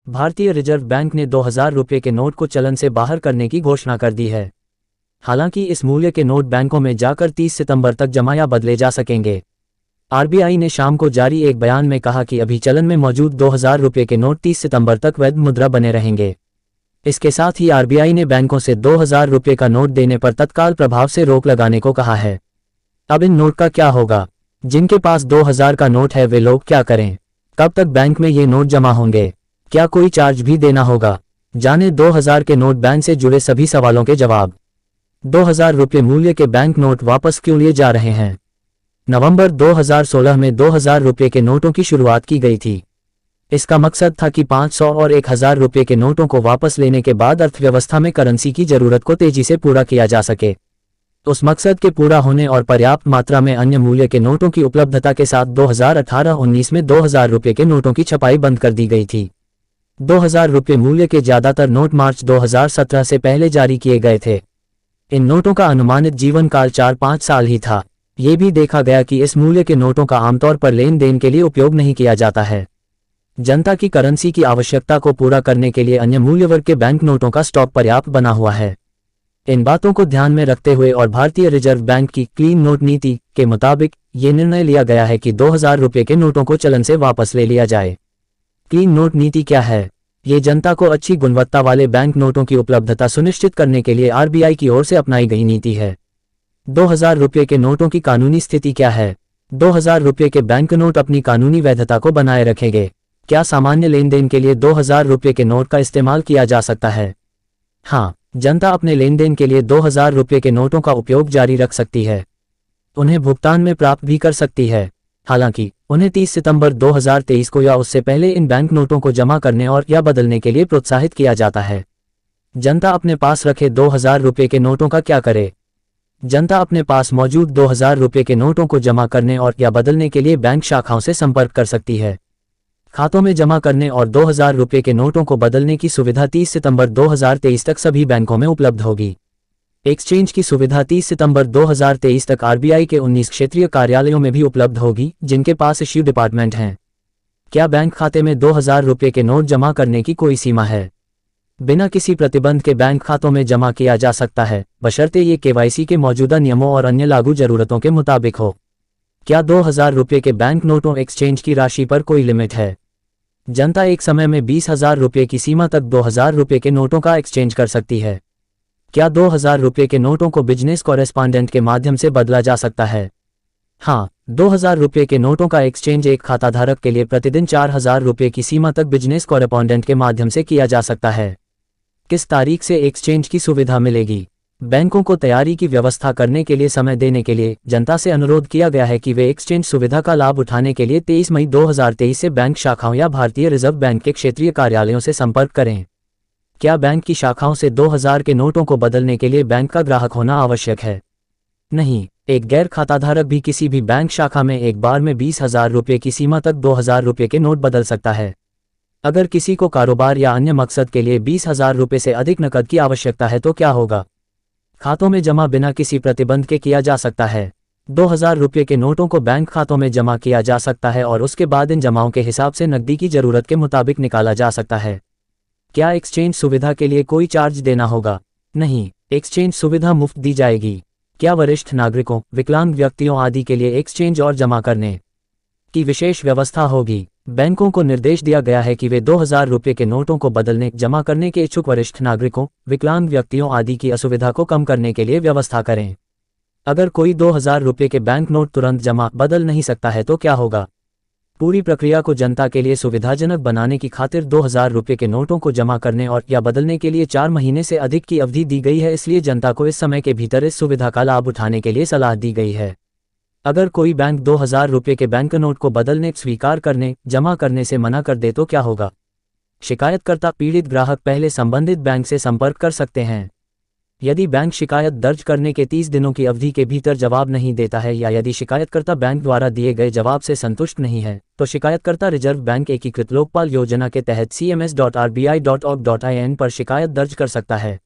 भारतीय reserve bank ने 2000 रुपये के नोट को चलन से बाहर करने की घोषणा कर दी है। हालांकि इस मूल्य के नोट बैंकों में जाकर 30 सितंबर तक जमा या बदले जा सकेंगे। आरबीआई ने शाम को जारी एक बयान में कहा कि अभी चलन में मौजूद 2000 रुपये के नोट 30 सितंबर तक वैध मुद्रा बने रहेंगे। इसके साथ ही आरबीआई ने बैंकों से 2000 रुपये का नोट देने पर तत्काल प्रभाव से रोक लगाने को कहा है। अब इन नोट का क्या होगा? जिनके पास 2000 का नोट है वे लोग क्या करें? कब तक बैंक में ये नोट जमा होंगे? क्या कोई चार्ज भी देना होगा? जाने 2000 के नोट बैन से जुड़े सभी सवालों के जवाब। 2000 रुपये मूल्य के बैंक नोट वापस क्यों लिए जा रहे हैं? नवंबर 2016 में 2000 रुपये के नोटों की शुरुआत की गई थी। इसका मकसद था कि 500 और 1000 रुपये के नोटों को वापस लेने के बाद अर्थव्यवस्था में करेंसी की जरूरत को तेजी से पूरा किया जा सके। उस मकसद के पूरा होने और पर्याप्त मात्रा में अन्य मूल्य के नोटों की उपलब्धता के साथ 2018-19 में 2000 रुपये के नोटों की छपाई बंद कर दी गई थी। 2000 रुपये मूल्य के ज्यादातर नोट मार्च 2017 से पहले जारी किए गए थे। इन नोटों का अनुमानित जीवन काल 4-5 साल ही था। ये भी देखा गया कि इस मूल्य के नोटों का आमतौर पर लेन देन के लिए उपयोग नहीं किया जाता है। जनता की करेंसी की आवश्यकता को पूरा करने के लिए अन्य मूल्य वर्ग के बैंक नोटों का स्टॉक पर्याप्त बना हुआ है। इन बातों को ध्यान में रखते हुए और भारतीय रिजर्व बैंक की क्लीन नोट नीति के मुताबिक ये निर्णय लिया गया है कि 2000 रुपये के नोटों को चलन से वापस ले लिया जाए। क्लीन नोट नीति क्या है? ये जनता को अच्छी गुणवत्ता वाले बैंक नोटों की उपलब्धता सुनिश्चित करने के लिए आरबीआई की ओर से अपनाई गई नीति है। 2000 रुपये के नोटों की कानूनी स्थिति क्या है? 2000 रुपये के बैंक नोट अपनी कानूनी वैधता को बनाए रखेंगे। क्या सामान्य लेन देन के लिए 2000 रुपये के नोट का इस्तेमाल किया जा सकता है? हाँ, जनता अपने लेन देन के लिए 2000 रुपये के नोटों का उपयोग जारी रख सकती है। उन्हें भुगतान में प्राप्त भी कर सकती है। हालांकि उन्हें 30 सितंबर 2023 को या उससे पहले इन बैंक नोटों को जमा करने और या बदलने के लिए प्रोत्साहित किया जाता है। जनता अपने पास रखे 2000 रुपये के नोटों का क्या करे? जनता अपने पास मौजूद 2000 रुपये के नोटों को जमा करने और या बदलने के लिए बैंक शाखाओं से संपर्क कर सकती है। खातों में जमा करने और 2000 रुपये के नोटों को बदलने की सुविधा 30 सितंबर 2023 तक सभी बैंकों में उपलब्ध होगी। एक्सचेंज की सुविधा 30 सितंबर 2023 तक आरबीआई के 19 क्षेत्रीय कार्यालयों में भी उपलब्ध होगी जिनके पास इश्यू डिपार्टमेंट हैं। क्या बैंक खाते में 2000 रुपये के नोट जमा करने की कोई सीमा है? बिना किसी प्रतिबंध के बैंक खातों में जमा किया जा सकता है, बशर्ते ये केवाईसी के मौजूदा नियमों और अन्य लागू जरूरतों के मुताबिक हो। क्या 2000 रुपये के बैंक नोटों एक्सचेंज की राशि पर कोई लिमिट है? जनता एक समय में 20,000 रुपये की सीमा तक 2000 रुपये के नोटों का एक्सचेंज कर सकती है। क्या 2000 रुपये के नोटों को बिजनेस कॉरेस्पॉन्डेंट के माध्यम से बदला जा सकता है? हाँ, 2000 रुपये के नोटों का एक्सचेंज एक खाताधारक के लिए प्रतिदिन 4000 रुपये की सीमा तक बिजनेस कॉरेस्पॉन्डेंट के माध्यम से किया जा सकता है। किस तारीख से एक्सचेंज की सुविधा मिलेगी? बैंकों को तैयारी की व्यवस्था करने के लिए समय देने के लिए जनता से अनुरोध किया गया है कि वे एक्सचेंज सुविधा का लाभ उठाने के लिए 23 मई 2023 से बैंक शाखाओं या भारतीय रिजर्व बैंक के क्षेत्रीय कार्यालयों से संपर्क करें। क्या बैंक की शाखाओं से 2000 के नोटों को बदलने के लिए बैंक का ग्राहक होना आवश्यक है? नहीं, एक गैर खाताधारक भी किसी भी बैंक शाखा में एक बार में 20,000 रुपये की सीमा तक 2000 रुपये के नोट बदल सकता है। अगर किसी को कारोबार या अन्य मकसद के लिए 20,000 रुपये से अधिक नकद की आवश्यकता है तो क्या होगा? खातों में जमा बिना किसी प्रतिबंध के किया जा सकता है। 2000 रुपये के नोटों को बैंक खातों में जमा किया जा सकता है और उसके बाद इन जमाओं के हिसाब से नकदी की जरूरत के मुताबिक निकाला जा सकता है। क्या एक्सचेंज सुविधा के लिए कोई चार्ज देना होगा? नहीं, एक्सचेंज सुविधा मुफ्त दी जाएगी। क्या वरिष्ठ नागरिकों, विकलांग व्यक्तियों आदि के लिए एक्सचेंज और जमा करने की विशेष व्यवस्था होगी? बैंकों को निर्देश दिया गया है कि वे 2000 रुपये के नोटों को बदलने जमा करने के इच्छुक वरिष्ठ नागरिकों, विकलांग व्यक्तियों आदि की असुविधा को कम करने के लिए व्यवस्था करें। अगर कोई 2000 रुपये के बैंक नोट तुरंत जमा बदल नहीं सकता है तो क्या होगा? पूरी प्रक्रिया को जनता के लिए सुविधाजनक बनाने की खातिर 2000 रुपये के नोटों को जमा करने और या बदलने के लिए 4 महीने से अधिक की अवधि दी गई है, इसलिए जनता को इस समय के भीतर इस सुविधा का लाभ उठाने के लिए सलाह दी गई है। अगर कोई बैंक 2000 रुपये के बैंक नोट को बदलने, स्वीकार करने, जमा करने से मना कर दे तो क्या होगा? शिकायतकर्ता पीड़ित ग्राहक पहले संबंधित बैंक से संपर्क कर सकते हैं। यदि बैंक शिकायत दर्ज करने के 30 दिनों की अवधि के भीतर जवाब नहीं देता है या यदि शिकायतकर्ता बैंक द्वारा दिए गए जवाब से संतुष्ट नहीं है, तो शिकायतकर्ता रिजर्व बैंक एकीकृत लोकपाल योजना के तहत cms.rbi.org.in पर शिकायत दर्ज कर सकता है।